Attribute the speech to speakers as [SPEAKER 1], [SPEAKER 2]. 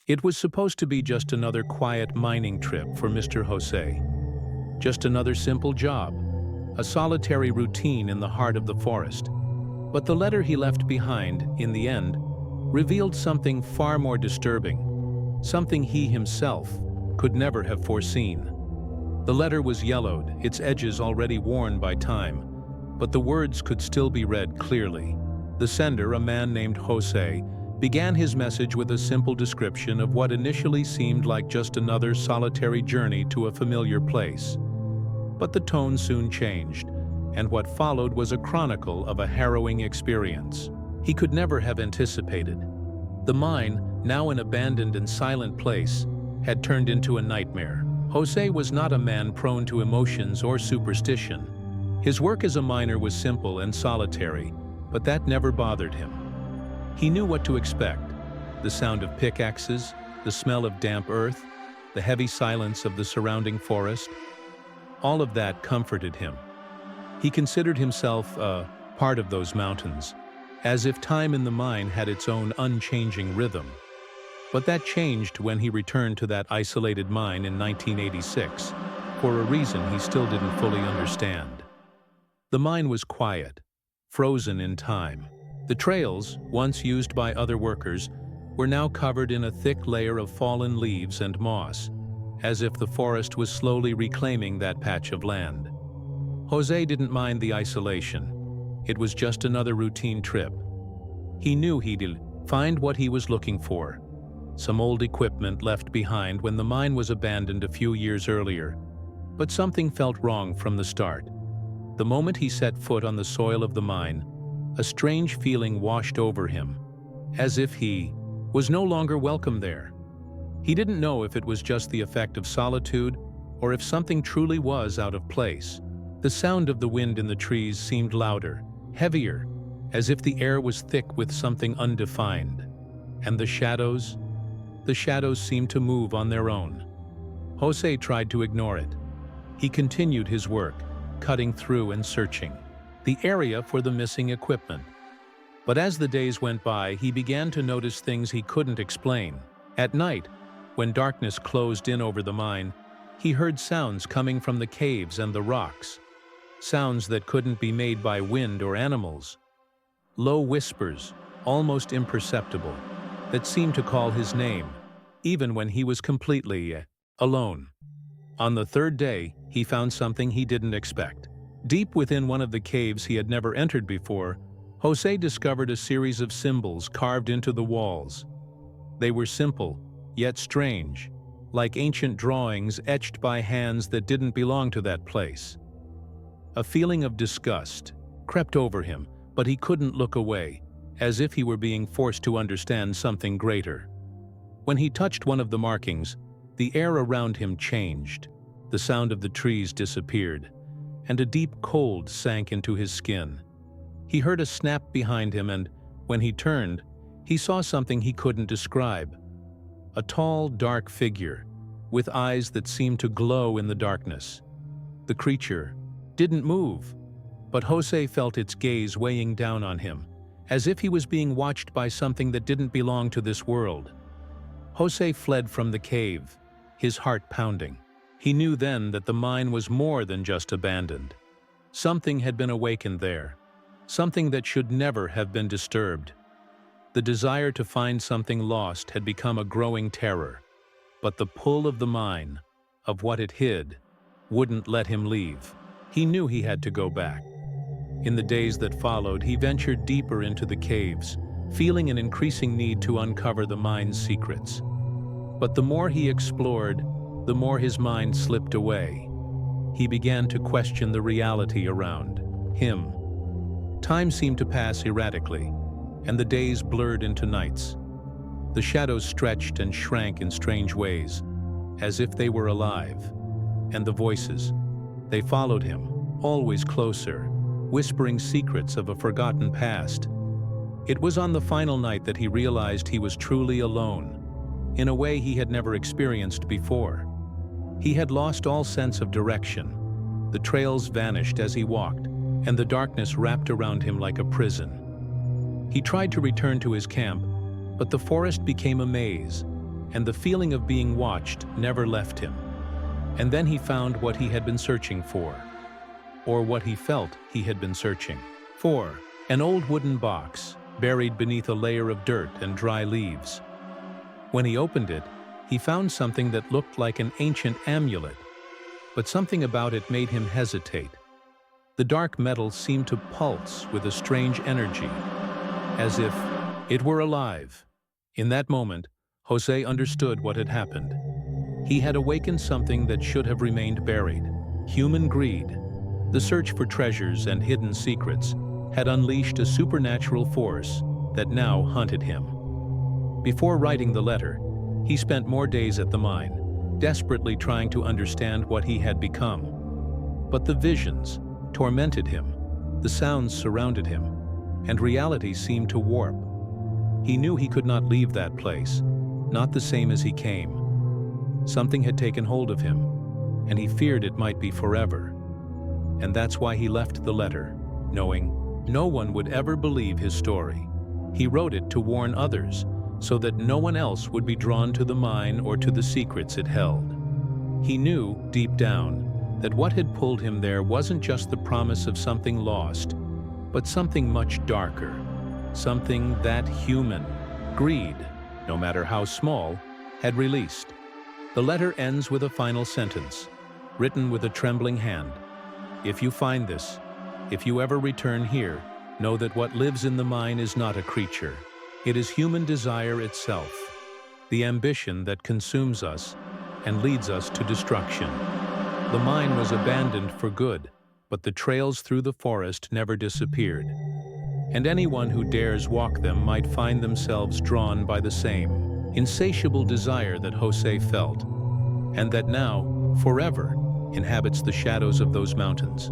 [SPEAKER 1] It was supposed to be just another quiet mining trip for Mr. José. Just another simple job, a solitary routine in the heart of the forest. But the letter he left behind, in the end, revealed something far more disturbing, something he himself could never have foreseen. The letter was yellowed, its edges already worn by time, but the words could still be read clearly. The sender, a man named José, began his message with a simple description of what initially seemed like just another solitary journey to a familiar place. But the tone soon changed, and what followed was a chronicle of a harrowing experience he could never have anticipated. The mine, now an abandoned and silent place, had turned into a nightmare. José was not a man prone to emotions or superstition. His work as a miner was simple and solitary, but that never bothered him. He knew what to expect: the sound of pickaxes, the smell of damp earth, the heavy silence of the surrounding forest. All of that comforted him. He considered himself a part of those mountains, as if time in the mine had its own unchanging rhythm. But that changed when he returned to that isolated mine in 1986, for a reason he still didn't fully understand. The mine was quiet, frozen in time. The trails, once used by other workers, were now covered in a thick layer of fallen leaves and moss, as if the forest was slowly reclaiming that patch of land. José didn't mind the isolation. It was just another routine trip. He knew he'd find what he was looking for: some old equipment left behind when the mine was abandoned a few years earlier. But something felt wrong from the start. The moment he set foot on the soil of the mine, a strange feeling washed over him, as if he was no longer welcome there. He didn't know if it was just the effect of solitude or if something truly was out of place. The sound of the wind in the trees seemed louder, heavier, as if the air was thick with something undefined. And the shadows seemed to move on their own. José tried to ignore it. He continued his work, cutting through and searching the area for the missing equipment. But as the days went by, he began to notice things he couldn't explain. At night, when darkness closed in over the mine, he heard sounds coming from the caves and the rocks. Sounds that couldn't be made by wind or animals. Low whispers, almost imperceptible, that seemed to call his name, even when he was completely alone. On the third day, he found something he didn't expect. Deep within one of the caves he had never entered before, José discovered a series of symbols carved into the walls. They were simple, yet strange, like ancient drawings etched by hands that didn't belong to that place. A feeling of disgust crept over him, but he couldn't look away, as if he were being forced to understand something greater. When he touched one of the markings, the air around him changed. The sound of the trees disappeared, and a deep cold sank into his skin. He heard a snap behind him, and when he turned, he saw something he couldn't describe. A tall, dark figure, with eyes that seemed to glow in the darkness. The creature didn't move, but José felt its gaze weighing down on him, as if he was being watched by something that didn't belong to this world. José fled from the cave, his heart pounding. He knew then that the mine was more than just abandoned. Something had been awakened there, something that should never have been disturbed. The desire to find something lost had become a growing terror, but the pull of the mine, of what it hid, wouldn't let him leave. He knew he had to go back. In the days that followed, he ventured deeper into the caves, feeling an increasing need to uncover the mine's secrets. But the more he explored, the more his mind slipped away. He began to question the reality around him. Time seemed to pass erratically, and the days blurred into nights. The shadows stretched and shrank in strange ways, as if they were alive. And the voices, they followed him, always closer, whispering secrets of a forgotten past. It was on the final night that he realized he was truly alone, in a way he had never experienced before. He had lost all sense of direction. The trails vanished as he walked, and the darkness wrapped around him like a prison. He tried to return to his camp, but the forest became a maze, and the feeling of being watched never left him. And then he found what he had been searching for, or what he felt he had been searching for. An old wooden box, buried beneath a layer of dirt and dry leaves. When he opened it, he found something that looked like an ancient amulet, but something about it made him hesitate. The dark metal seemed to pulse with a strange energy, as if it were alive. In that moment, José understood what had happened. He had awakened something that should have remained buried. Human greed, the search for treasures and hidden secrets, had unleashed a supernatural force that now hunted him. Before writing the letter, he spent more days at the mine, desperately trying to understand what he had become. But the visions tormented him, the sounds surrounded him, and reality seemed to warp. He knew he could not leave that place, not the same as he came. Something had taken hold of him, and he feared it might be forever. And that's why he left the letter, knowing no one would ever believe his story. He wrote it to warn others, so that no one else would be drawn to the mine or to the secrets it held. He knew, deep down, that what had pulled him there wasn't just the promise of something lost, but something much darker, something that human, greed, no matter how small, had released. The letter ends with a final sentence, written with a trembling hand. If you find this, if you ever return here, know that what lives in the mine is not a creature. It is human desire itself, the ambition that consumes us and leads us to destruction. The mine was abandoned for good, but the trails through the forest never disappeared. And anyone who dares walk them might find themselves drawn by the same insatiable desire that José felt, and that now, forever, inhabits the shadows of those mountains.